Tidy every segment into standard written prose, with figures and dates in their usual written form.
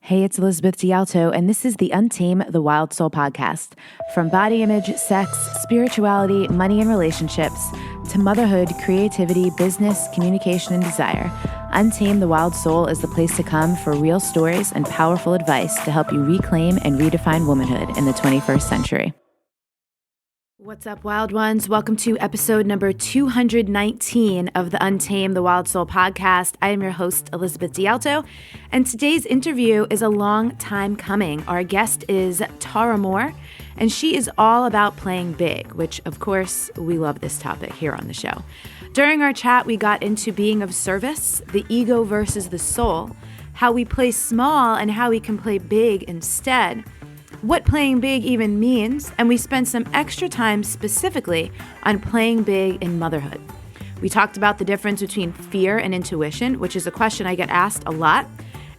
Hey, it's Elizabeth D'Alto, and this is the Untame the Wild Soul podcast. From body image, sex, spirituality, money and relationships, to motherhood, creativity, business, communication, and desire, Untame the Wild Soul is the place to come for real stories and powerful advice to help you reclaim and redefine womanhood in the 21st century. What's up, wild ones? Welcome to episode number 219 of the Untame the Wild Soul podcast. I am your host, Elizabeth D'Alto, and today's interview is a long time coming. Our guest is Tara Mohr, and she is all about playing big, which, of course, we love this topic here on the show. During our chat, we got into being of service, the ego versus the soul, how we play small and how we can play big instead, what playing big even means, and we spent some extra time specifically on playing big in motherhood. We talked about the difference between fear and intuition, which is a question I get asked a lot,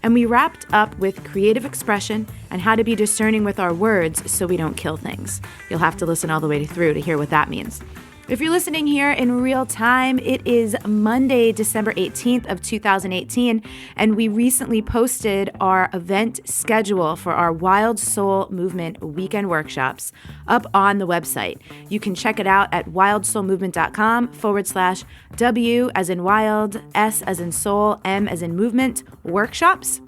and we wrapped up with creative expression and how to be discerning with our words so we don't kill things. You'll have to listen all the way through to hear what that means. If you're listening here in real time, it is Monday, December 18th of 2018, and we recently posted our event schedule for our Wild Soul Movement weekend workshops up on the website. You can check it out at wildsoulmovement.com/W as in wild, S as in soul, M as in movement workshops.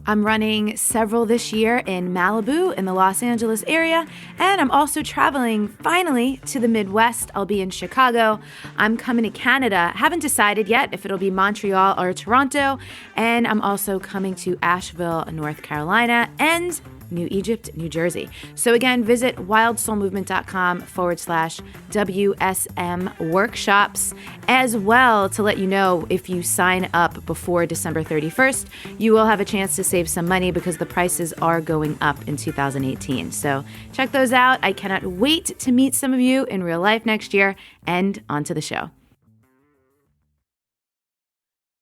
I'm running several this year in Malibu in the Los Angeles area, and I'm also traveling finally to the Midwest. I'll be in Chicago. I'm coming to Canada. Haven't decided yet if it'll be Montreal or Toronto, and I'm also coming to Asheville, North Carolina, and New Egypt, New Jersey. So again, visit wildsoulmovement.com/WSM workshops as well to let you know if you sign up before December 31st, you will have a chance to save some money because the prices are going up in 2018. So check those out. I cannot wait to meet some of you in real life next year, and onto the show.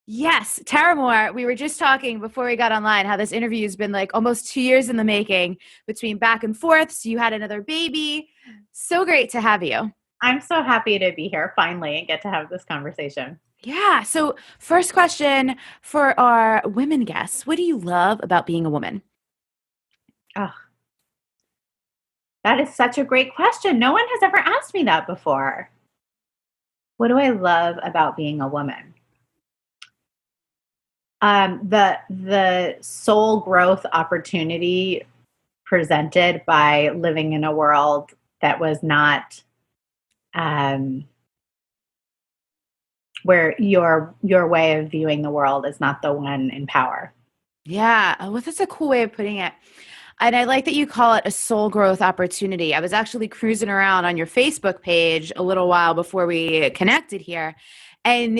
Yes, Tara Mohr. We were just talking before we got online how this interview has been like almost 2 years in the making between back and forth. So you had another baby. So great to have you. I'm so happy to be here finally and get to have this conversation. Yeah. So first question for our women guests. What do you love about being a woman? Oh, that is such a great question. No one has ever asked me that before. What do I love about being a woman? The soul growth opportunity presented by living in a world that was not where your way of viewing the world is not the one in power. Yeah, well, that's a cool way of putting it. And I like that you call it a soul growth opportunity. I was actually cruising around on your Facebook page a little while before we connected here, and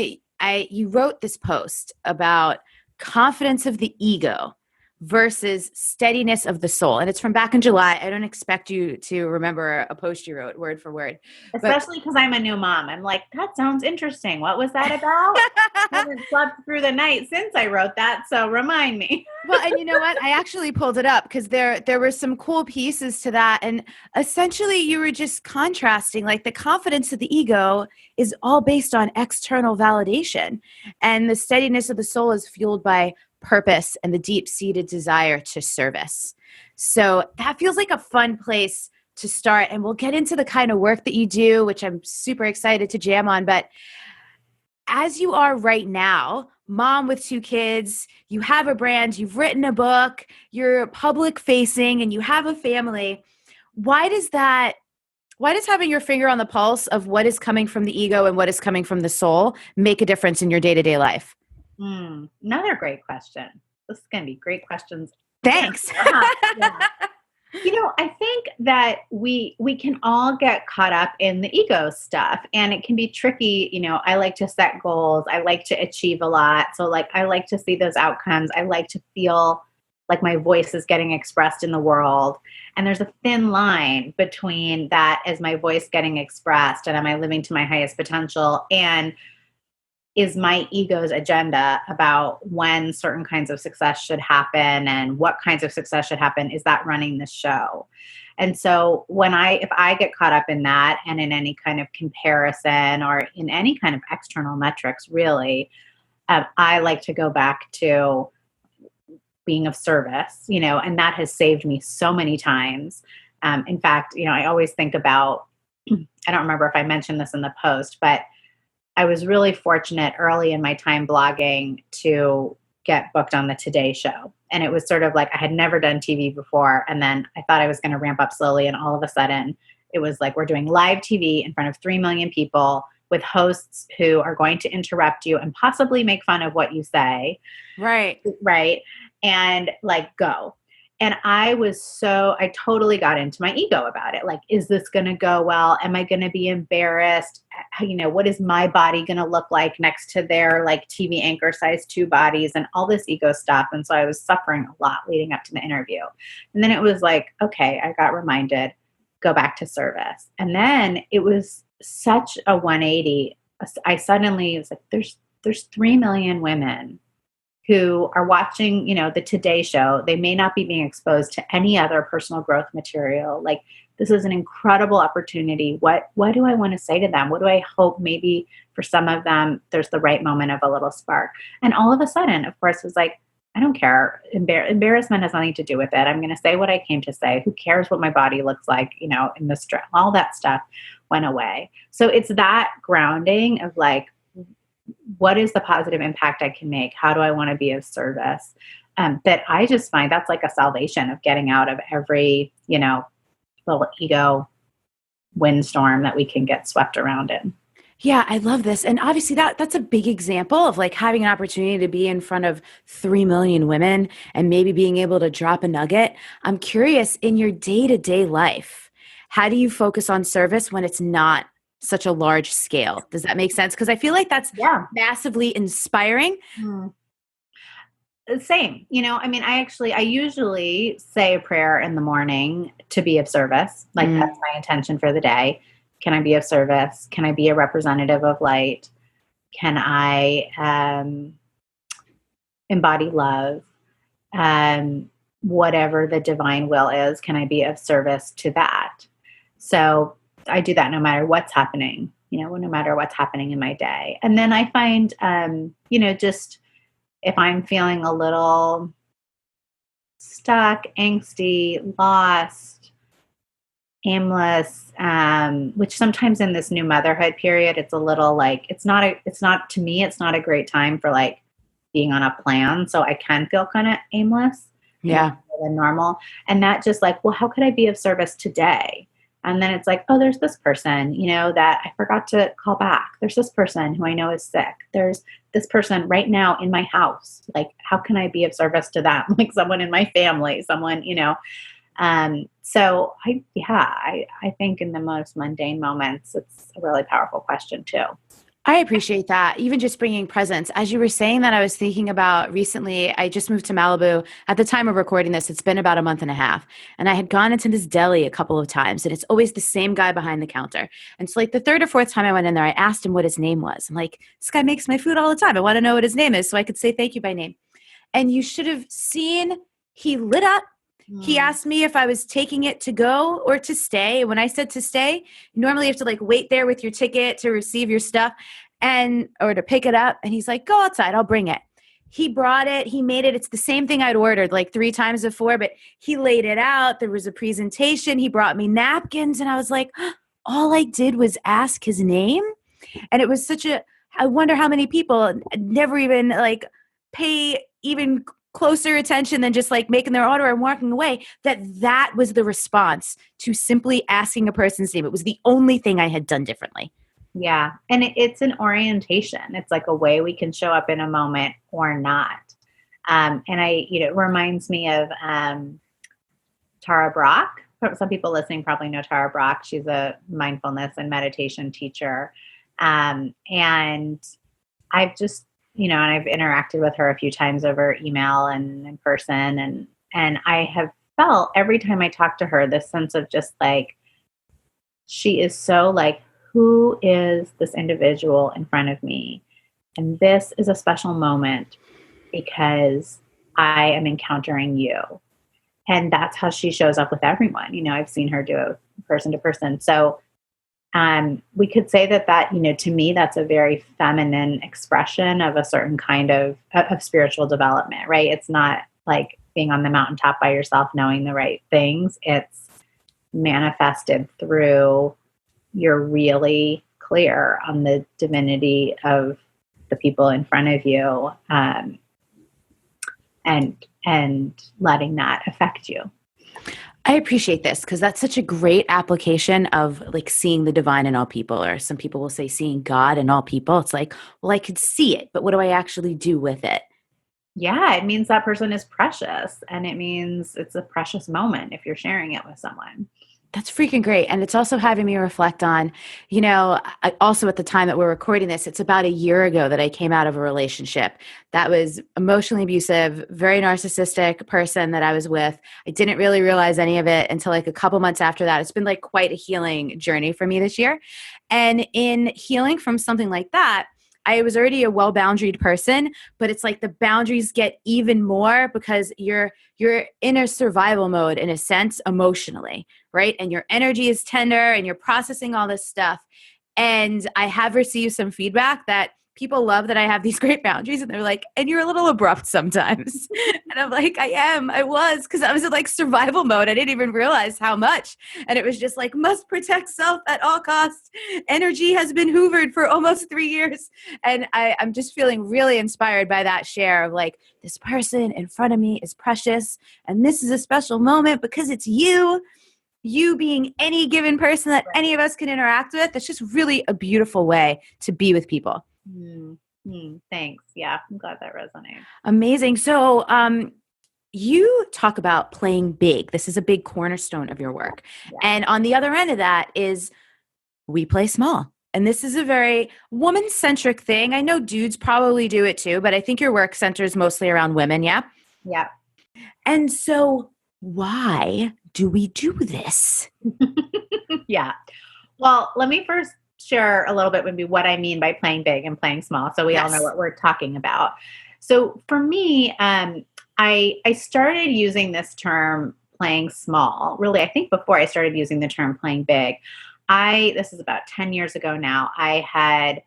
you wrote this post about confidence of the ego versus steadiness of the soul. And it's from back in July. I don't expect you to remember a post you wrote word for word. Especially because I'm a new mom. I'm like, that sounds interesting. What was that about? I haven't slept through the night since I wrote that, so remind me. Well, and you know what? I actually pulled it up because there were some cool pieces to that. And essentially you were just contrasting, like the confidence of the ego is all based on external validation. And the steadiness of the soul is fueled by purpose and the deep-seated desire to service. So that feels like a fun place to start. And we'll get into the kind of work that you do, which I'm super excited to jam on. But as you are right now, mom with 2 kids, you have a brand, you've written a book, you're public facing, and you have a family. Why does having your finger on the pulse of what is coming from the ego and what is coming from the soul make a difference in your day-to-day life? Another great question. This is going to be great questions. Thanks. Yeah. I think that we can all get caught up in the ego stuff, and it can be tricky. I like to set goals. I like to achieve a lot. So I like to see those outcomes. I like to feel like my voice is getting expressed in the world. And there's a thin line between that as my voice getting expressed and am I living to my highest potential, and is my ego's agenda about when certain kinds of success should happen and what kinds of success should happen, is that running the show? And so if I get caught up in that and in any kind of comparison or in any kind of external metrics, really, I like to go back to being of service, and that has saved me so many times. In fact, I always think about, I don't remember if I mentioned this in the post, but I was really fortunate early in my time blogging to get booked on the Today Show. And it was sort of like I had never done TV before. And then I thought I was going to ramp up slowly. And all of a sudden, it was like we're doing live TV in front of 3 million people with hosts who are going to interrupt you and possibly make fun of what you say. Right. Right. And like, go. And I totally got into my ego about it. Like, is this going to go well? Am I going to be embarrassed? What is my body going to look like next to their like TV anchor size 2 bodies and all this ego stuff? And so I was suffering a lot leading up to the interview. And then it was like, okay, I got reminded, go back to service. And then it was such a 180. I suddenly was like, there's 3 million women who are watching, the Today Show. They may not be being exposed to any other personal growth material. Like, this is an incredible opportunity. What do I want to say to them? What do I hope maybe for some of them, there's the right moment of a little spark. And all of a sudden, of course, it was like, I don't care. Embarrassment has nothing to do with it. I'm going to say what I came to say. Who cares what my body looks like, in the stress? All that stuff went away. So it's that grounding of like, what is the positive impact I can make? How do I want to be of service? That I just find that's like a salvation of getting out of every, little ego windstorm that we can get swept around in. Yeah, I love this. And obviously that's a big example of like having an opportunity to be in front of 3 million women and maybe being able to drop a nugget. I'm curious, in your day-to-day life, how do you focus on service when it's not such a large scale? Does that make sense? Because I feel like that's massively inspiring. Same. I usually say a prayer in the morning to be of service. Like that's my intention for the day. Can I be of service? Can I be a representative of light? Can I embody love? Whatever the divine will is, can I be of service to that? So I do that no matter what's happening, no matter what's happening in my day. And then I find, just if I'm feeling a little stuck, angsty, lost, aimless, which sometimes in this new motherhood period, it's a little like, it's not a great time for like being on a plan. So I can feel kind of aimless. Yeah. More than normal. And that just like, well, how could I be of service today? And then it's like, oh, there's this person, that I forgot to call back. There's this person who I know is sick. There's this person right now in my house. Like, how can I be of service to them? Like someone in my family, someone, So I think in the most mundane moments, it's a really powerful question too. I appreciate that. Even just bringing presence. As you were saying that, I was thinking about recently, I just moved to Malibu. At the time of recording this, it's been about a month and a half. And I had gone into this deli a couple of times, and it's always the same guy behind the counter. And so like the 3rd or 4th time I went in there, I asked him what his name was. I'm like, this guy makes my food all the time. I want to know what his name is so I could say thank you by name. And you should have seen, he lit up. He asked me if I was taking it to go or to stay. When I said to stay, normally you have to like wait there with your ticket to receive your stuff or to pick it up. And he's like, go outside, I'll bring it. He brought it. He made it. It's the same thing I'd ordered like 3 times before, but he laid it out. There was a presentation. He brought me napkins. And I was like, all I did was ask his name. And it was I wonder how many people never even like pay even closer attention than just like making their order and walking away, that was the response to simply asking a person's name. It was the only thing I had done differently. Yeah. And it's an orientation. It's like a way we can show up in a moment or not. And it reminds me of Tara Brach. Some people listening probably know Tara Brach. She's a mindfulness and meditation teacher. And I've just, and I've interacted with her a few times over email and in person. And I have felt every time I talk to her, this sense of just like, she is so like, who is this individual in front of me? And this is a special moment because I am encountering you. And that's how she shows up with everyone. I've seen her do it person to person. So we could say that, to me, that's a very feminine expression of a certain kind of spiritual development, right? It's not like being on the mountaintop by yourself, knowing the right things. It's manifested through you're really clear on the divinity of the people in front of you, and letting that affect you. I appreciate this because that's such a great application of like seeing the divine in all people, or some people will say seeing God in all people. It's like, well, I could see it, but what do I actually do with it? Yeah, it means that person is precious, and it means it's a precious moment if you're sharing it with someone. That's freaking great. And it's also having me reflect on, also at the time that we're recording this, it's about a year ago that I came out of a relationship that was emotionally abusive, very narcissistic person that I was with. I didn't really realize any of it until like a couple months after that. It's been like quite a healing journey for me this year. And in healing from something like that, I was already a well-boundaried person, but it's like the boundaries get even more because you're in a survival mode in a sense emotionally, right? And your energy is tender and you're processing all this stuff. And I have received some feedback that people love that I have these great boundaries, and they're like, and you're a little abrupt sometimes. And I'm like, I was, because I was in like survival mode. I didn't even realize how much. And it was just like, must protect self at all costs. Energy has been hoovered for almost 3 years. And I'm just feeling really inspired by that share of like, this person in front of me is precious. And this is a special moment because it's you being any given person that any of us can interact with. That's just really a beautiful way to be with people. Thanks. Yeah, I'm glad that resonates. Amazing. So you talk about playing big. This is a big cornerstone of your work. Yeah. And on the other end of that is we play small. And this is a very woman-centric thing. I know dudes probably do it too, but I think your work centers mostly around women, yeah? Yeah. And so why do we do this? Yeah. Well, let me first share a little bit maybe what I mean by playing big and playing small, so we all know what we're talking about. So for me, I started using this term playing small, really, I think before I started using the term playing big. This is about 10 years ago now, I had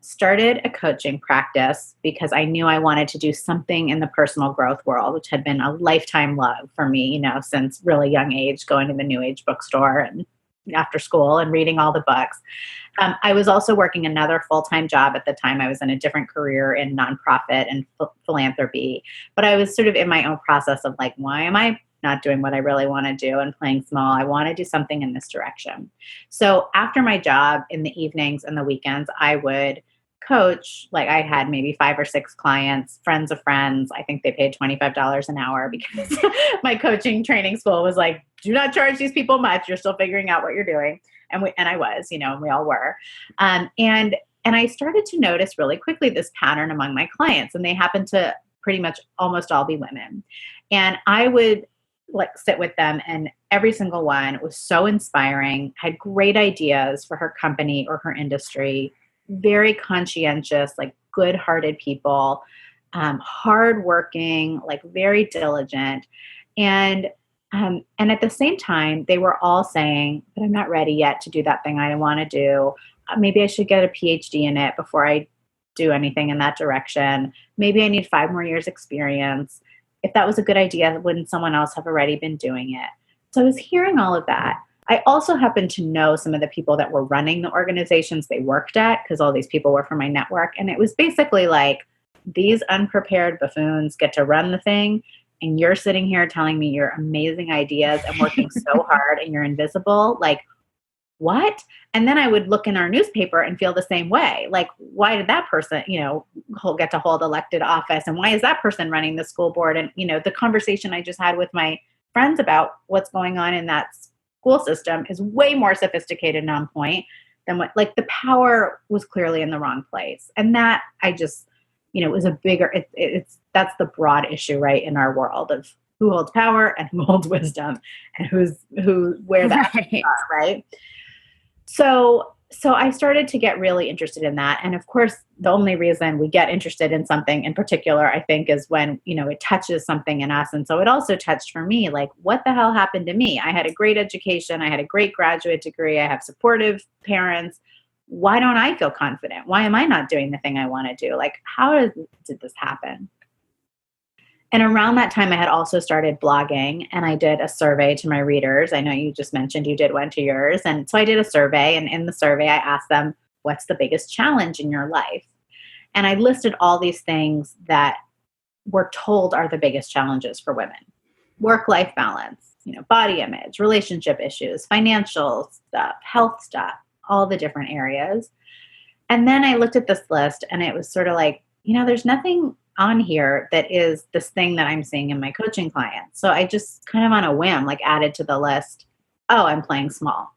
started a coaching practice because I knew I wanted to do something in the personal growth world, which had been a lifetime love for me, since really young age, going to the New Age bookstore and after school and reading all the books. I was also working another full-time job at the time. I was in a different career in nonprofit and philanthropy, but I was sort of in my own process of like, why am I not doing what I really want to do and playing small? I want to do something in this direction. So after my job in the evenings and the weekends, I would coach. Like I had maybe 5 or 6 clients, friends of friends. I think they paid $25 an hour because my coaching training school was like, do not charge these people much. You're still figuring out what you're doing. And I was, and we all were. And I started to notice really quickly this pattern among my clients, and they happened to pretty much almost all be women. And I would like sit with them, and every single one was so inspiring, had great ideas for her company or her industry, very conscientious, like good-hearted people, hardworking, like very diligent. And at the same time, they were all saying, but I'm not ready yet to do that thing I want to do. Maybe I should get a PhD in it before I do anything in that direction. Maybe I need 5 more years experience. If that was a good idea, wouldn't someone else have already been doing it? So I was hearing all of that. I also happened to know some of the people that were running the organizations they worked at, because all these people were from my network. And it was basically like, these unprepared buffoons get to run the thing, and you're sitting here telling me your amazing ideas and working so hard and you're invisible. Like, what? And then I would look in our newspaper and feel the same way. Like, why did that person, get to hold elected office? And why is that person running the school board? And, the conversation I just had with my friends about what's going on in that school system is way more sophisticated and on point than what, like, the power was clearly in the wrong place. And that I just, it was a bigger, that's the broad issue, right, in our world of who holds power and who holds wisdom and where that is, right? So I started to get really interested in that. And of course, the only reason we get interested in something in particular, I think, is when, it touches something in us. And so it also touched for me, like, what the hell happened to me? I had a great education. I had a great graduate degree. I have supportive parents. Why don't I feel confident? Why am I not doing the thing I want to do? Like, how did this happen? And around that time, I had also started blogging, and I did a survey to my readers. I know you just mentioned you did one to yours. And so I did a survey, and in the survey, I asked them, what's the biggest challenge in your life? And I listed all these things that we're told are the biggest challenges for women. Work-life balance, body image, relationship issues, financial stuff, health stuff, all the different areas. And then I looked at this list, and it was sort of like, there's nothing on here that is this thing that I'm seeing in my coaching clients. So I just kind of on a whim, added to the list, oh, I'm playing small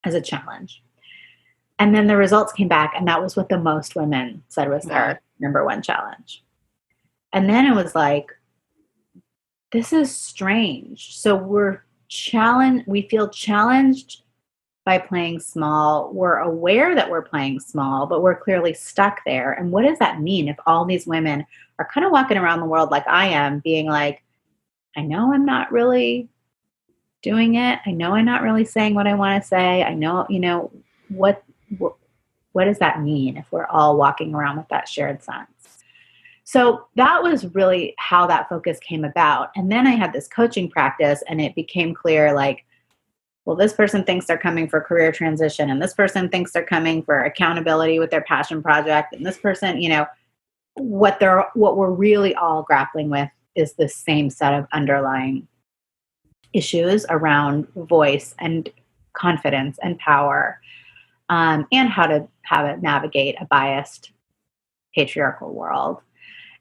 as a challenge. And then the results came back, and that was what the most women said was their number one challenge. And then it was like, this is strange. So we feel challenged by playing small. We're aware that we're playing small, but we're clearly stuck there. And what does that mean if all these women are kind of walking around the world like I am, being like, I know I'm not really doing it. I know I'm not really saying what I want to say. I know, what does that mean if we're all walking around with that shared sense? So that was really how that focus came about. And then I had this coaching practice, and it became clear, well, this person thinks they're coming for career transition, and this person thinks they're coming for accountability with their passion project. And this person, what we're really all grappling with is the same set of underlying issues around voice and confidence and power, and how to navigate a biased patriarchal world.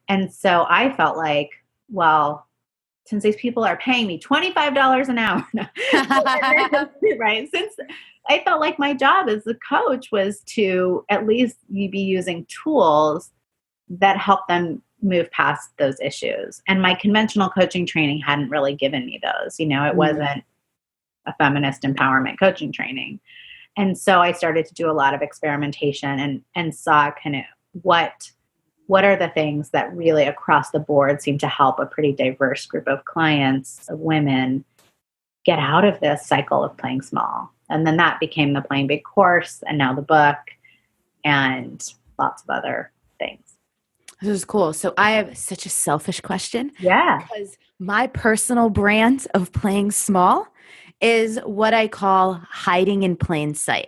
And so I felt like, well, since these people are paying me $25 an hour, right? Since I felt like my job as a coach was to at least be using tools that help them move past those issues. And my conventional coaching training hadn't really given me those. It wasn't a feminist empowerment coaching training. And so I started to do a lot of experimentation and saw kind of what are the things that really across the board seem to help a pretty diverse group of clients, of women, get out of this cycle of playing small. And then that became the Playing Big course, and now the book, and lots of other things. This is cool. So I have such a selfish question. Yeah. Because my personal brand of playing small is what I call hiding in plain sight.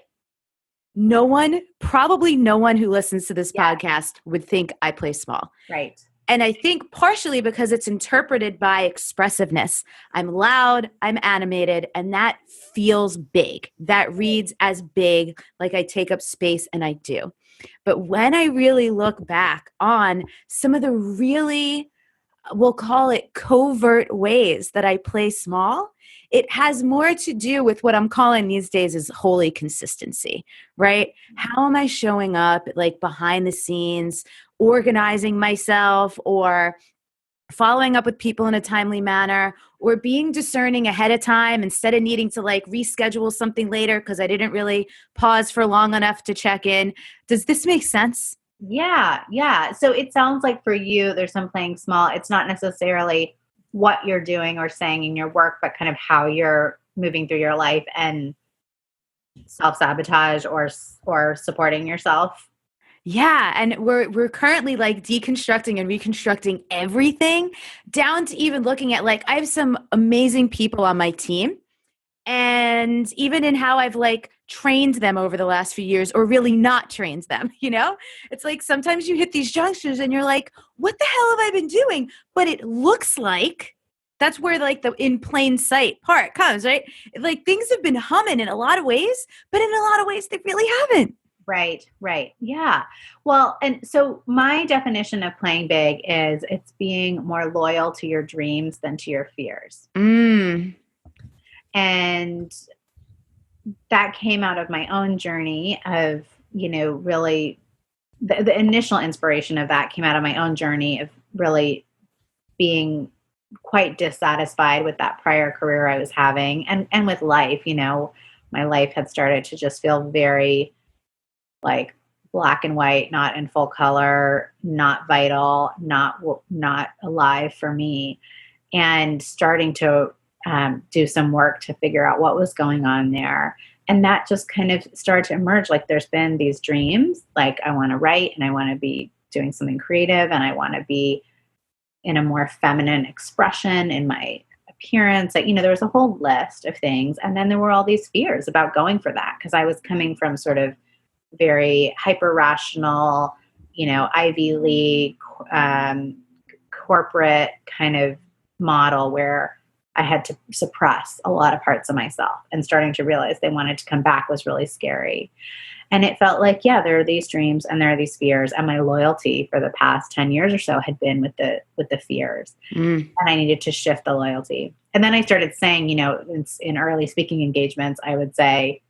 Probably no one who listens to this podcast would think I play small. Right. And I think partially because it's interpreted by expressiveness. I'm loud, I'm animated, and that feels big. That reads as big, like I take up space, and I do. But when I really look back on some of the really, we'll call it covert ways that I play small, it has more to do with what I'm calling these days is holy consistency, right? How am I showing up behind the scenes, organizing myself, or following up with people in a timely manner, or being discerning ahead of time instead of needing to reschedule something later because I didn't really pause for long enough to check in. Does this make sense? Yeah. Yeah. So it sounds like for you, there's some playing small. It's not necessarily what you're doing or saying in your work, but kind of how you're moving through your life and self-sabotage or supporting yourself. Yeah, and we're currently deconstructing and reconstructing everything down to even looking at I have some amazing people on my team, and even in how I've trained them over the last few years, or really not trained them, It's sometimes you hit these junctures and you're like, what the hell have I been doing? But it looks like that's where the in plain sight part comes, right? Things have been humming in a lot of ways, but in a lot of ways they really haven't. Right. Yeah. Well, and so my definition of playing big is it's being more loyal to your dreams than to your fears. And that came out of my own journey of, really the initial inspiration of that came out of my own journey of really being quite dissatisfied with that prior career I was having and with life. My life had started to just feel very black and white, not in full color, not vital, not alive for me, and starting to do some work to figure out what was going on there. And that just kind of started to emerge. There's been these dreams, I want to write and I want to be doing something creative and I want to be in a more feminine expression in my appearance. Like, there was a whole list of things. And then there were all these fears about going for that because I was coming from sort of very hyper rational, Ivy League, corporate kind of model where I had to suppress a lot of parts of myself, and starting to realize they wanted to come back was really scary. And it felt like, yeah, there are these dreams and there are these fears. And my loyalty for the past 10 years or so had been with the fears. And I needed to shift the loyalty. And then I started saying, in early speaking engagements, I would say,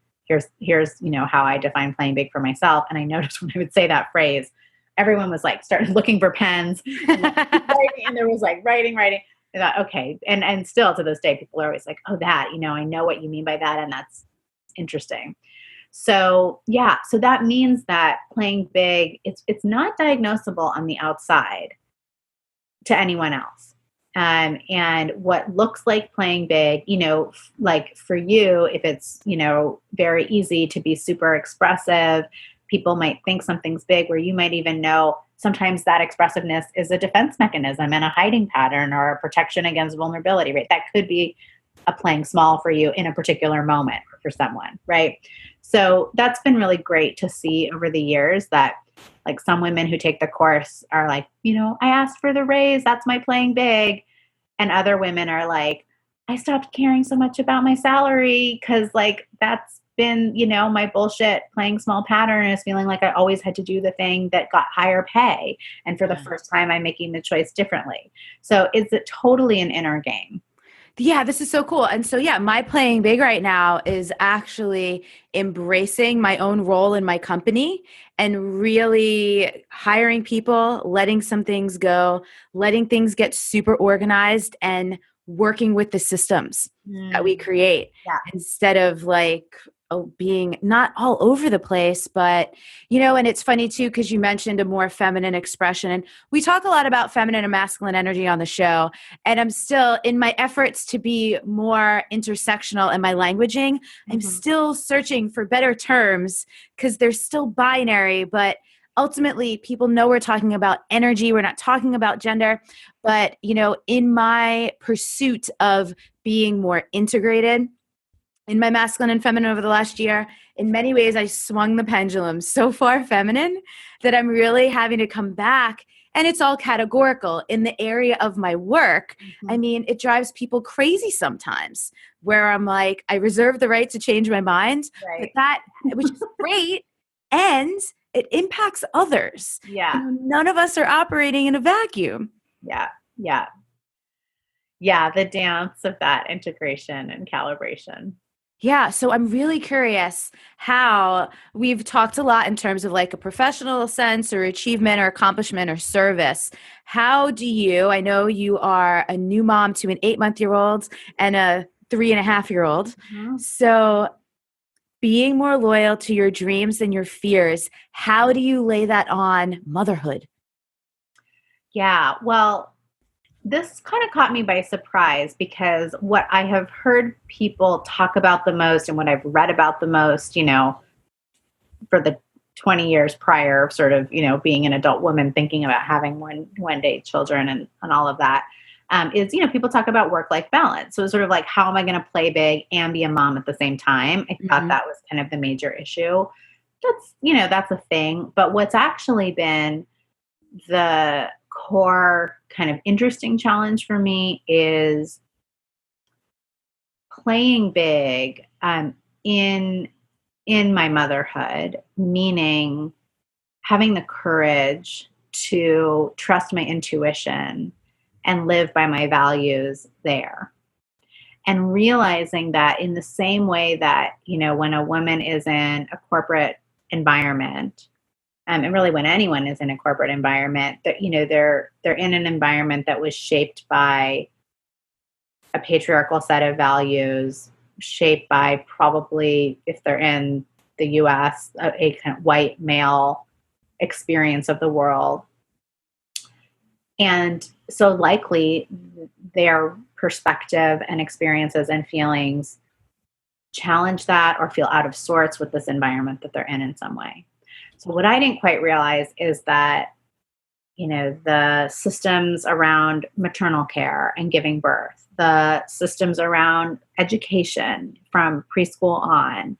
here's how I define playing big for myself. And I noticed when I would say that phrase, everyone was like, started looking for pens and, writing, and there was like writing. I thought, okay. And still to this day, people are always like, oh, that, I know what you mean by that. And that's interesting. So yeah, so that means that playing big, it's not diagnosable on the outside to anyone else. And what looks like playing big, like for you, if it's, very easy to be super expressive, people might think something's big, where you might even know sometimes that expressiveness is a defense mechanism and a hiding pattern or a protection against vulnerability, right? That could be a playing small for you in a particular moment for someone, right? So that's been really great to see over the years that like some women who take the course are like, I asked for the raise, that's my playing big. And other women are like, I stopped caring so much about my salary because like that's been, my bullshit playing small pattern is feeling like I always had to do the thing that got higher pay. And for the first time, I'm making the choice differently. So it's totally an inner game. Yeah, this is so cool. And so, yeah, my playing big right now is actually embracing my own role in my company and really hiring people, letting some things go, letting things get super organized, and working with the systems that we create instead of like being not all over the place. But, and it's funny too, because you mentioned a more feminine expression, and we talk a lot about feminine and masculine energy on the show. And I'm still in my efforts to be more intersectional in my languaging. I'm still searching for better terms because they're still binary, but ultimately people know we're talking about energy. We're not talking about gender, but, in my pursuit of being more integrated in my masculine and feminine over the last year, in many ways, I swung the pendulum so far feminine that I'm really having to come back. And it's all categorical in the area of my work. I mean, it drives people crazy sometimes where I'm like, I reserve the right to change my mind, but which is great. And it impacts others. Yeah. None of us are operating in a vacuum. Yeah. Yeah. Yeah. The dance of that integration and calibration. Yeah. So I'm really curious how we've talked a lot in terms of like a professional sense or achievement or accomplishment or service. How do you, I know you are a new mom to an 8-month-old and a 3.5-year-old. So being more loyal to your dreams and your fears, how do you lay that on motherhood? Yeah. Well, this kind of caught me by surprise because what I have heard people talk about the most and what I've read about the most, for the 20 years prior, sort of, being an adult woman thinking about having one day children and all of that, is, people talk about work-life balance. So sort of like, how am I going to play big and be a mom at the same time? I thought that was kind of the major issue. That's a thing. But what's actually been the core kind of interesting challenge for me is playing big in my motherhood, meaning having the courage to trust my intuition and live by my values there. And realizing that in the same way that, when a woman is in a corporate environment, and really when anyone is in a corporate environment, that, they're in an environment that was shaped by a patriarchal set of values, shaped by probably, if they're in the US, a kind of white male experience of the world. And so likely their perspective and experiences and feelings challenge that or feel out of sorts with this environment that they're in some way. So what I didn't quite realize is that the systems around maternal care and giving birth, the systems around education from preschool on,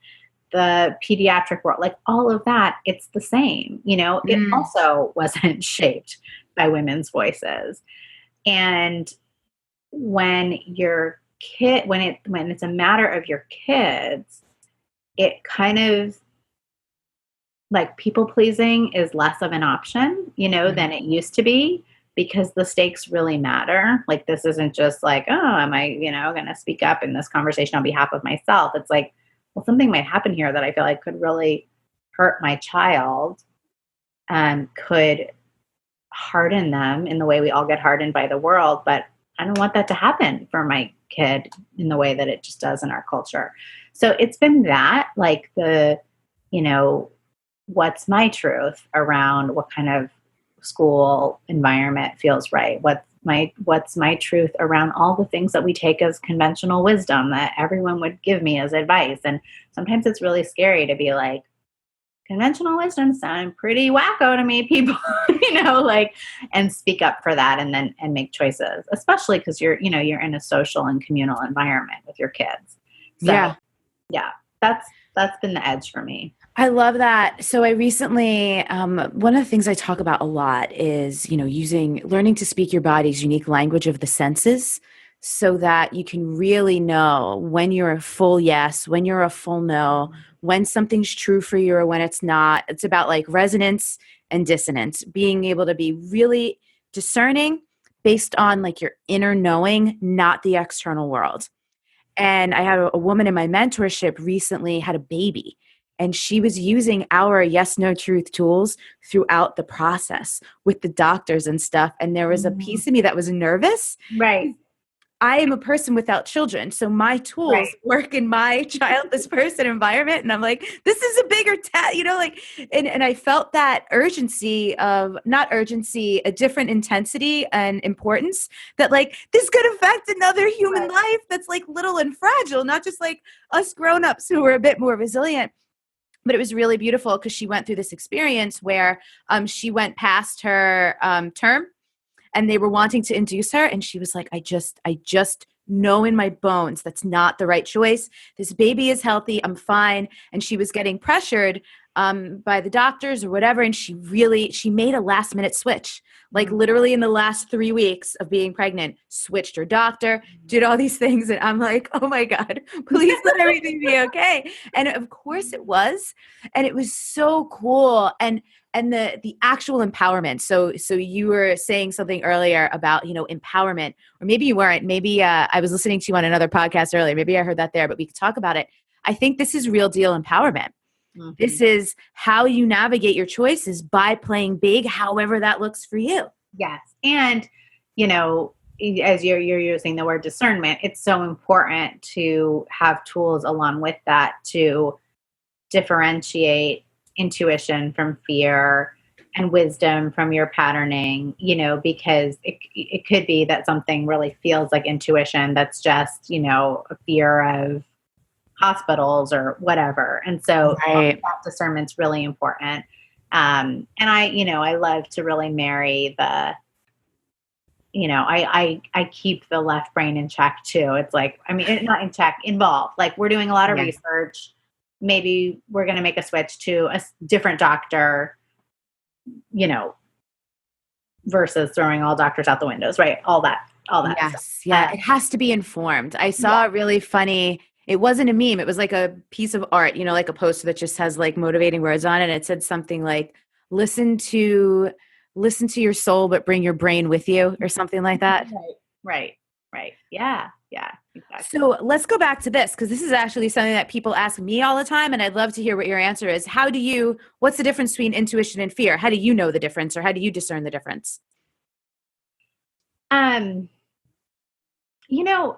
the pediatric world, like all of that, it's the same. It also wasn't shaped by women's voices. And when when it's a matter of your kids, it kind of like people pleasing is less of an option, than it used to be, because the stakes really matter. Like, this isn't just like, oh, am I, going to speak up in this conversation on behalf of myself? It's like, well, something might happen here that I feel like could really hurt my child and could harden them in the way we all get hardened by the world. But I don't want that to happen for my kid in the way that it just does in our culture. So it's been that, like what's my truth around what kind of school environment feels right? What's my truth around all the things that we take as conventional wisdom that everyone would give me as advice? And sometimes it's really scary to be like, conventional wisdom sound pretty wacko to me, people, and speak up for that and make choices, especially because you're in a social and communal environment with your kids. So, yeah, that's been the edge for me. I love that. So I recently, one of the things I talk about a lot is, learning to speak your body's unique language of the senses so that you can really know when you're a full yes, when you're a full no, when something's true for you or when it's not. It's about like resonance and dissonance, being able to be really discerning based on like your inner knowing, not the external world. And I had a woman in my mentorship recently had a baby. And she was using our yes, no, truth tools throughout the process with the doctors and stuff. And there was a piece of me that was nervous. Right. I am a person without children. So my tools work in my childless person environment. And I'm like, this is a bigger test, and I felt that urgency of, not urgency, a different intensity and importance that like, this could affect another human life that's like little and fragile, not just like us grownups who are a bit more resilient. But it was really beautiful because she went through this experience where she went past her term and they were wanting to induce her. And she was like, I just know in my bones that's not the right choice. This baby is healthy. I'm fine. And she was getting pressured by the doctors or whatever. And she made a last minute switch, like literally in the last 3 weeks of being pregnant, switched her doctor, did all these things. And I'm like, oh my God, please let everything be okay. And of course it was. And it was so cool. And the actual empowerment. So you were saying something earlier about, empowerment, or maybe you weren't, maybe I was listening to you on another podcast earlier. Maybe I heard that there, but we could talk about it. I think this is real deal empowerment. Mm-hmm. This is how you navigate your choices by playing big, however that looks for you. Yes. And, as you're using the word discernment, it's so important to have tools along with that to differentiate intuition from fear and wisdom from your patterning, because it could be that something really feels like intuition that's just, a fear of hospitals or whatever. And so that discernment's really important. And I love to really marry the, I keep the left brain in check too. It's like, not in check, involved. Like, we're doing a lot of research. Maybe we're going to make a switch to a different doctor, versus throwing all doctors out the windows, right? All that yes, stuff. Yeah. It has to be informed. I saw a really funny, it wasn't a meme. It was like a piece of art, like a poster that just has like motivating words on it. And it said something like, listen to your soul, but bring your brain with you, or something like that. Right. Yeah. Exactly. So let's go back to this, because this is actually something that people ask me all the time, and I'd love to hear what your answer is. What's the difference between intuition and fear? How do you know the difference, or how do you discern the difference?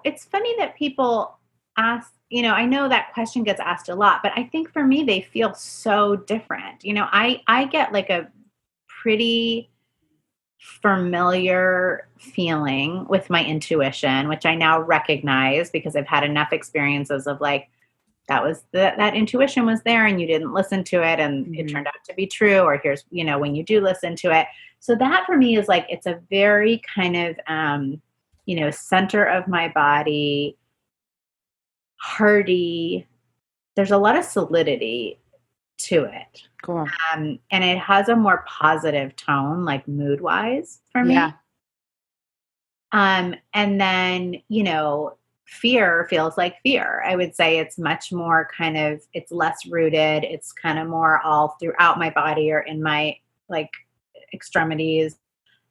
It's funny that people ask, I know that question gets asked a lot, but I think for me, they feel so different. I get like a pretty familiar feeling with my intuition, which I now recognize because I've had enough experiences of like that intuition was there and you didn't listen to it and it turned out to be true, or here's, when you do listen to it. So that for me is like, it's a very kind of, center of my body, hearty. There's a lot of solidity to it. Cool. And it has a more positive tone, like mood wise for me. Yeah. And then, fear feels like fear. I would say it's much more kind of, it's less rooted. It's kind of more all throughout my body or in my like extremities.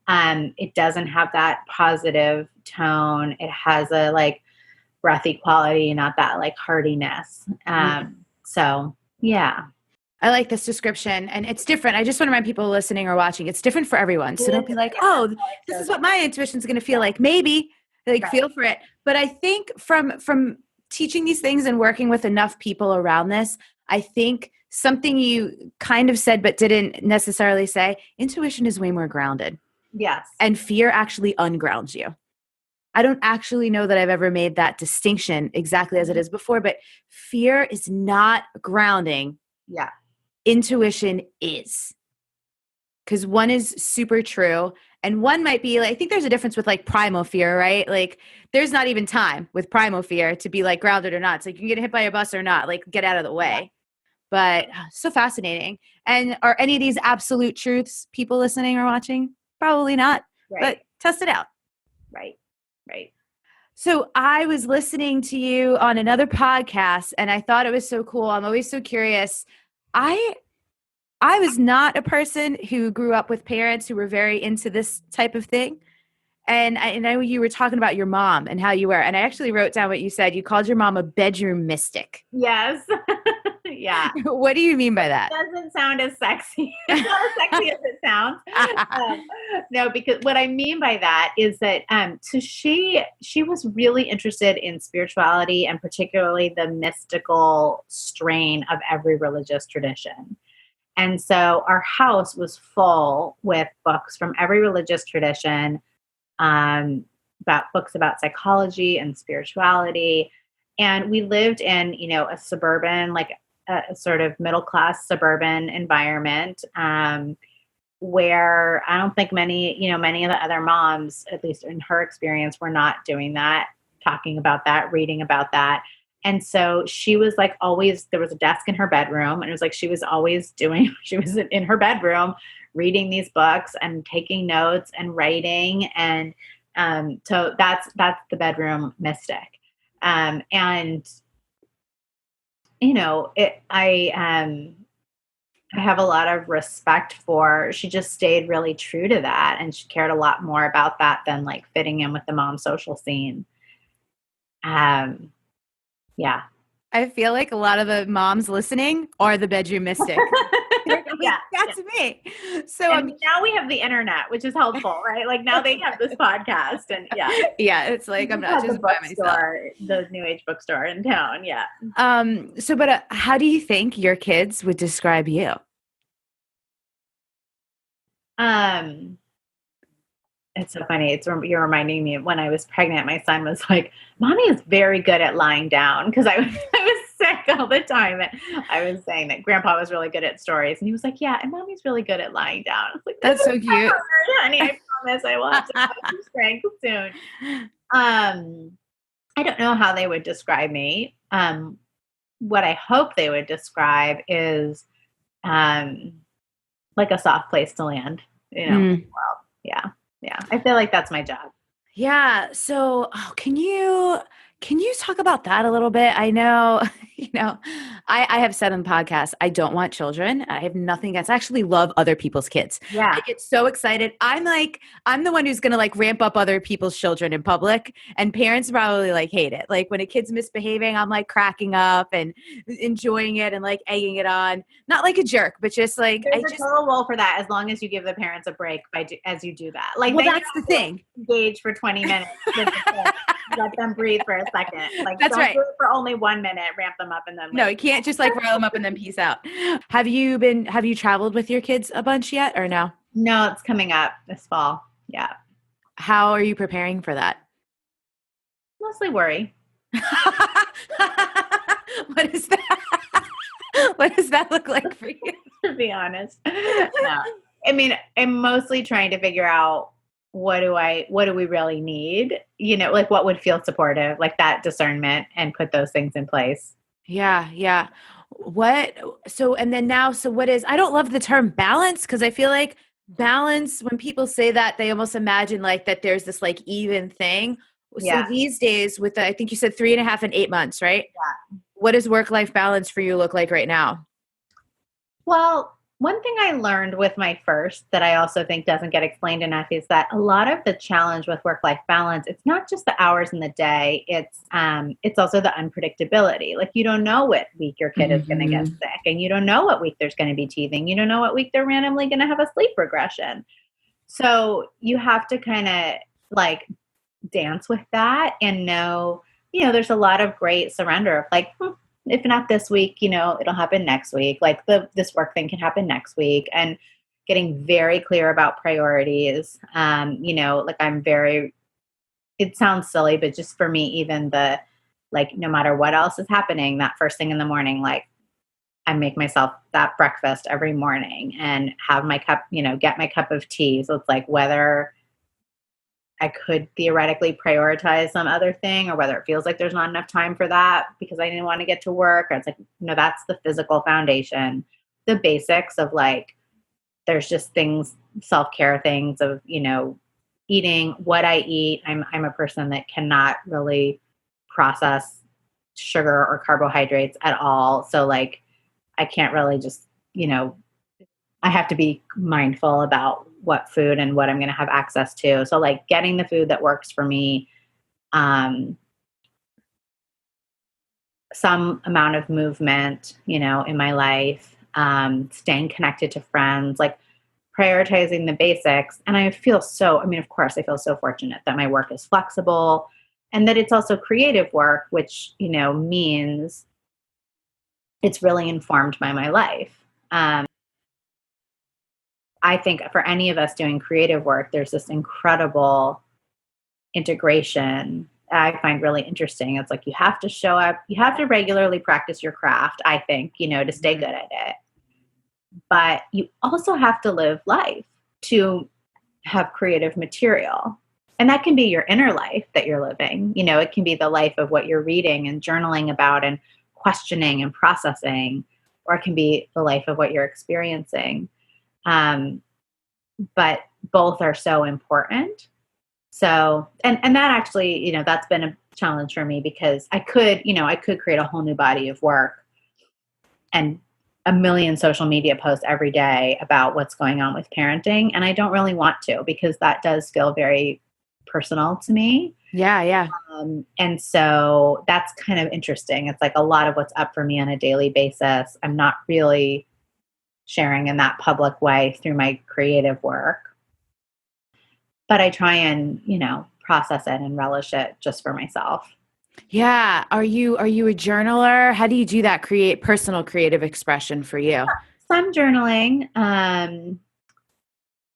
It doesn't have that positive tone. It has a like breathy quality, not that like hardiness. So yeah. I like this description, and it's different. I just want to remind people listening or watching, it's different for everyone. So don't be like, oh, this is what my intuition is going to feel like. Maybe like feel for it. But I think from teaching these things and working with enough people around this, I think something you kind of said, but didn't necessarily say, intuition is way more grounded. Yes. And fear actually ungrounds you. I don't actually know that I've ever made that distinction exactly as it is before, but fear is not grounding. Yeah. Intuition is. Because one is super true. And one might be like, I think there's a difference with like primal fear, right? Like there's not even time with primal fear to be like grounded or not. It's like you can get hit by a bus or not, like get out of the way. But so fascinating. And are any of these absolute truths people listening or watching? Probably not, but test it out. Right. So I was listening to you on another podcast and I thought it was so cool. I'm always so curious. I was not a person who grew up with parents who were very into this type of thing. And I know you were talking about your mom and how you were. And I actually wrote down what you said. You called your mom a bedroom mystic. Yes. Yeah. What do you mean by that? It doesn't sound as sexy. It's not as sexy as it sounds. No, because what I mean by that is that so she was really interested in spirituality and particularly the mystical strain of every religious tradition. And so our house was full with books from every religious tradition, about books about psychology and spirituality. And we lived in, a suburban, like a sort of middle-class suburban environment, where I don't think many of the other moms, at least in her experience, were not doing that, talking about that, reading about that. And so she was like always, there was a desk in her bedroom and it was like she was in her bedroom reading these books and taking notes and writing. And so that's the bedroom mystic. I have a lot of respect for, she just stayed really true to that. And she cared a lot more about that than like fitting in with the mom social scene. Yeah. I feel like a lot of the moms listening are the bedroom mystic. That's me. So now we have the internet, which is helpful, right? Like now they have this podcast and it's like I'm not just by myself. The New Age bookstore in town. Yeah. But how do you think your kids would describe you? It's so funny. You're reminding me of when I was pregnant, my son was like, Mommy is very good at lying down. Cause I was sick all the time. And I was saying that Grandpa was really good at stories. And he was like, yeah, and Mommy's really good at lying down. I was like, that's so cute. Honey, I promise I will have to have some strength soon. I don't know how they would describe me. What I hope they would describe is like a soft place to land, in the world. Yeah. Yeah. I feel like that's my job. Yeah. So can you talk about that a little bit? I know, I have said on the podcast, I don't want children. I have nothing against, I actually love other people's kids. Yeah. I get so excited. I'm the one who's going to like ramp up other people's children in public, and parents probably like hate it. Like when a kid's misbehaving, I'm like cracking up and enjoying it and like egging it on. Not like a jerk, but just like, there's a total role for that as long as you give the parents a break as you do that. Like, well, that's the thing. Engage for 20 minutes. Let them breathe for a second. Like, that's don't right. do it for only 1 minute. Ramp them up and then. No, you can't just like rile them up and then peace out. Have you traveled with your kids a bunch yet or no? No, it's coming up this fall. Yeah. How are you preparing for that? Mostly worry. What is that? What does that look like for you? To be honest. No. I mean, I'm mostly trying to figure out what do we really need? Like what would feel supportive, like that discernment, and put those things in place. Yeah. Yeah. I don't love the term balance because I feel like balance, when people say that, they almost imagine like that there's this like even thing. So Yeah. these days I think you said 3.5 and 8 months, right? Yeah. What does work-life balance for you look like right now? Well, one thing I learned with my first that I also think doesn't get explained enough is that a lot of the challenge with work-life balance, it's not just the hours in the day, it's also the unpredictability. Like you don't know what week your kid is going to get sick, and you don't know what week there's going to be teething. You don't know what week they're randomly going to have a sleep regression. So you have to kind of like dance with that and know, there's a lot of great surrender of like, if not this week, it'll happen next week. Like this work thing can happen next week, and getting very clear about priorities. It sounds silly, but just for me, even no matter what else is happening, that first thing in the morning, like I make myself that breakfast every morning and have my cup, get my cup of tea. So it's like whether I could theoretically prioritize some other thing, or whether it feels like there's not enough time for that because I didn't want to get to work. Or it's like, that's the physical foundation, the basics of like, there's just things, self-care things of, eating what I eat. I'm a person that cannot really process sugar or carbohydrates at all. So like, I can't really just, I have to be mindful about what food and what I'm going to have access to. So like getting the food that works for me, some amount of movement, in my life, staying connected to friends, like prioritizing the basics. And of course I feel so fortunate that my work is flexible and that it's also creative work, which, means it's really informed by my life. I think for any of us doing creative work, there's this incredible integration I find really interesting. It's like you have to show up, you have to regularly practice your craft, I think, to stay good at it. But you also have to live life to have creative material. And that can be your inner life that you're living. It can be the life of what you're reading and journaling about and questioning and processing, or it can be the life of what you're experiencing. But both are so important. So, and that actually, that's been a challenge for me because I could create a whole new body of work and a million social media posts every day about what's going on with parenting. And I don't really want to, because that does feel very personal to me. Yeah. Yeah. And so that's kind of interesting. It's like a lot of what's up for me on a daily basis, I'm not really sharing in that public way through my creative work. But I try and, process it and relish it just for myself. Yeah. Are you a journaler? How do you do that? Create personal creative expression for you? Some journaling,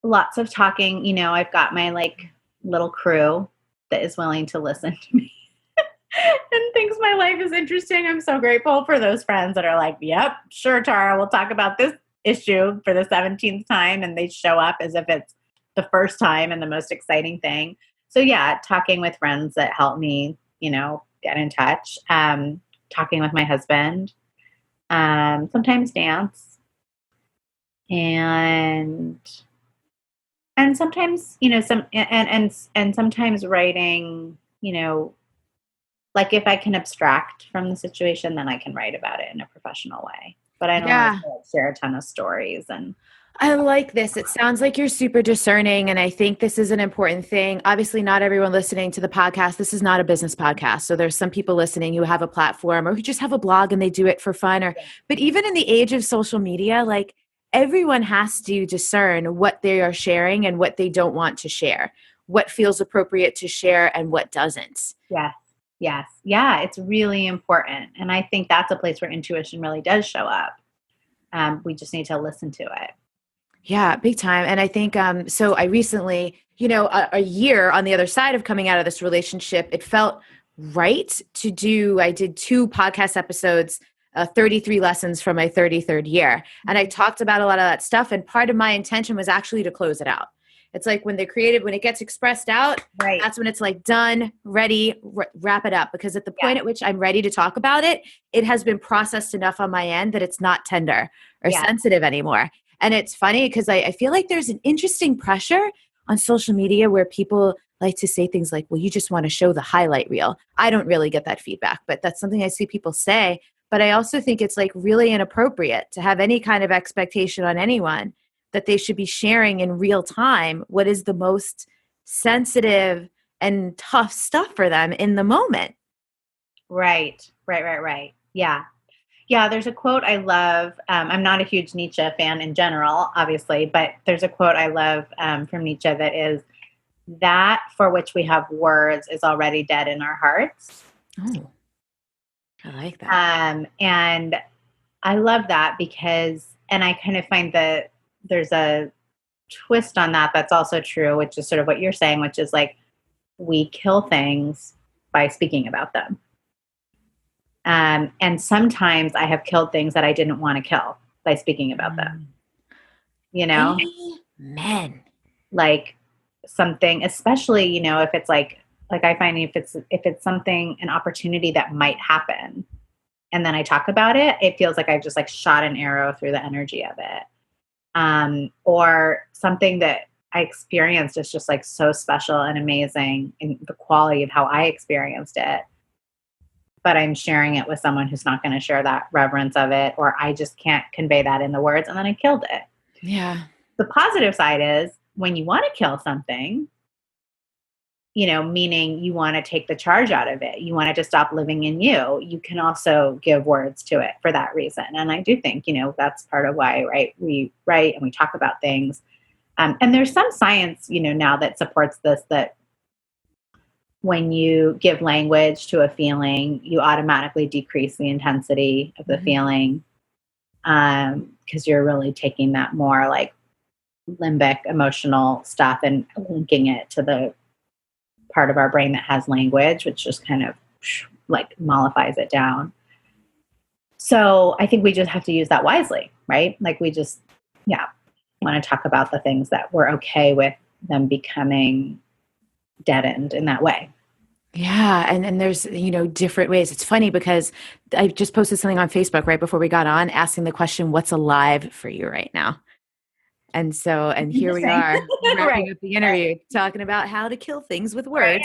lots of talking. I've got my like little crew that is willing to listen to me and thinks my life is interesting. I'm so grateful for those friends that are like, yep, sure, Tara, we'll talk about this issue for the 17th time. And they show up as if it's the first time and the most exciting thing. So yeah, talking with friends that help me, get in touch, talking with my husband, sometimes dance, and sometimes, and sometimes writing, like if I can abstract from the situation, then I can write about it in a professional way. But I don't want to share a ton of stories. And I like this. It sounds like you're super discerning. And I think this is an important thing. Obviously, not everyone listening to the podcast, this is not a business podcast. So there's some people listening who have a platform or who just have a blog and they do it for fun. But even in the age of social media, like everyone has to discern what they are sharing and what they don't want to share, what feels appropriate to share and what doesn't. Yes. Yeah, it's really important. And I think that's a place where intuition really does show up. We just need to listen to it. Yeah, big time. And I think, so I recently, a year on the other side of coming out of this relationship, it felt right to do, I did 2 podcast episodes, 33 lessons from my 33rd year. And I talked about a lot of that stuff. And part of my intention was actually to close it out. It's like when when it gets expressed out, Right. that's when it's like done, ready, wrap it up. Because at the point at which I'm ready to talk about it, it has been processed enough on my end that it's not tender or sensitive anymore. And it's funny because I feel like there's an interesting pressure on social media where people like to say things like, well, you just want to show the highlight reel. I don't really get that feedback, but that's something I see people say. But I also think it's like really inappropriate to have any kind of expectation on anyone that they should be sharing in real time what is the most sensitive and tough stuff for them in the moment. Right. Yeah. Yeah, there's a quote I love. I'm not a huge Nietzsche fan in general, obviously, but there's a quote I love from Nietzsche that is, that for which we have words is already dead in our hearts. Oh, I like that. And I love that because, and I kind of find that there's a twist on that that's also true, which is sort of what you're saying, which is like we kill things by speaking about them. And sometimes I have killed things that I didn't want to kill by speaking about them. You know? Amen. Like something, especially, you know, if it's like I find if it's something, an opportunity that might happen, and then I talk about it, it feels like I've just like shot an arrow through the energy of it. Or something that I experienced is just like so special and amazing in the quality of how I experienced it. But I'm sharing it with someone who's not going to share that reverence of it, or I just can't convey that in the words, and then I killed it. Yeah. The positive side is when you want to kill something, you know, meaning you want to take the charge out of it, you want it to stop living in you, you can also give words to it for that reason. And I do think, you know, that's part of why, right, we write and we talk about things. And there's some science, you know, now that supports this, that when you give language to a feeling, you automatically decrease the intensity of the feeling, because you're really taking that more like limbic emotional stuff and linking it to the part of our brain that has language, which just kind of like mollifies it down. So I think we just have to use that wisely, right? Like we just, want to talk about the things that we're okay with them becoming deadened in that way. Yeah. And there's, you know, different ways. It's funny because I just posted something on Facebook right before we got on asking the question, what's alive for you right now? And so, and here we are wrapping up the interview talking about how to kill things with words.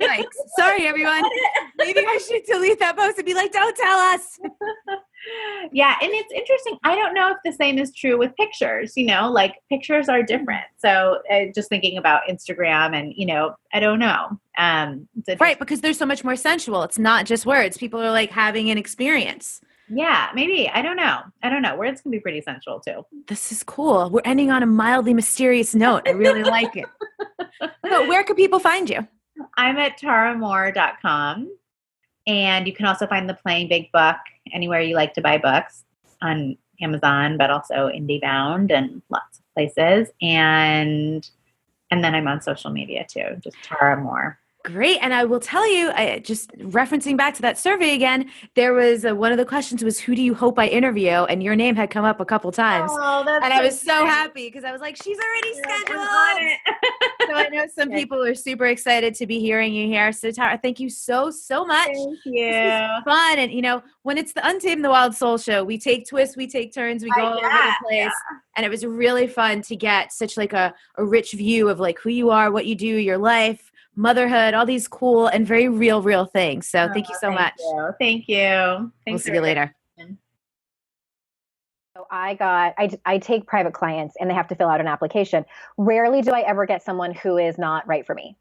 Yikes. Sorry, everyone. Maybe I should delete that post and be like, don't tell us. Yeah. And it's interesting. I don't know if the same is true with pictures, you know, like pictures are different. So just thinking about Instagram and, you know, I don't know. Right. Because they're so much more sensual. It's not just words. People are like having an experience. Yeah, maybe. I don't know. Words can be pretty sensual too. This is cool. We're ending on a mildly mysterious note. I really like it. So where can people find you? I'm at taramohr.com. And you can also find the Playing Big book anywhere you like to buy books, on Amazon, but also IndieBound and lots of places. And then I'm on social media too, just Tara Mohr. Great. And I will tell you, just referencing back to that survey again, there was one of the questions was, who do you hope I interview? And your name had come up a couple times. Oh, that's and I was so happy because I was like, she's already scheduled. So I know some people are super excited to be hearing you here. So Tara, thank you so much. Thank you. This is fun. And you know, when it's the Untamed the Wild Soul show, we take twists, we take turns, we go all over the place. Yeah. And it was really fun to get such like a rich view of like who you are, what you do, your life, motherhood, all these cool and very real things. So thank you so much. Thank you. We'll see you later. So I take private clients and they have to fill out an application. Rarely do I ever get someone who is not right for me.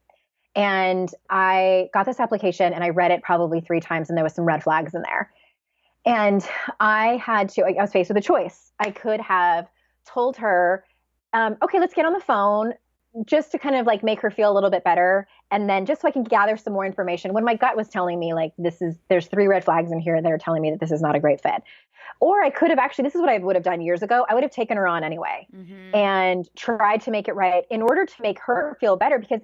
And I got this application and I read it probably 3 times and there was some red flags in there. And I was faced with a choice. I could have told her, okay, let's get on the phone just to kind of like make her feel a little bit better. And then just so I can gather some more information when my gut was telling me like, there's 3 red flags in here that are telling me that this is not a great fit. Or I could have this is what I would have done years ago. I would have taken her on anyway and tried to make it right in order to make her feel better, because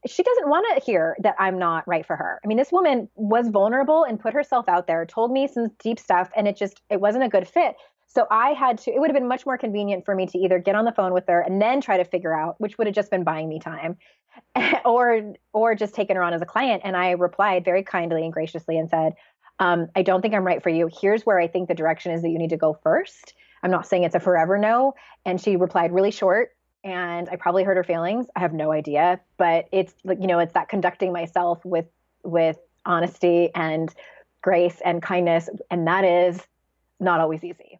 she doesn't want to hear that I'm not right for her. I mean, this woman was vulnerable and put herself out there, told me some deep stuff, and it wasn't a good fit. So it would have been much more convenient for me to either get on the phone with her and then try to figure out, which would have just been buying me time, or just taking her on as a client. And I replied very kindly and graciously and said, I don't think I'm right for you. Here's where I think the direction is that you need to go first. I'm not saying it's a forever no. And she replied really short, and I probably hurt her feelings. I have no idea, but it's like, it's that conducting myself with honesty and grace and kindness. And that is not always easy.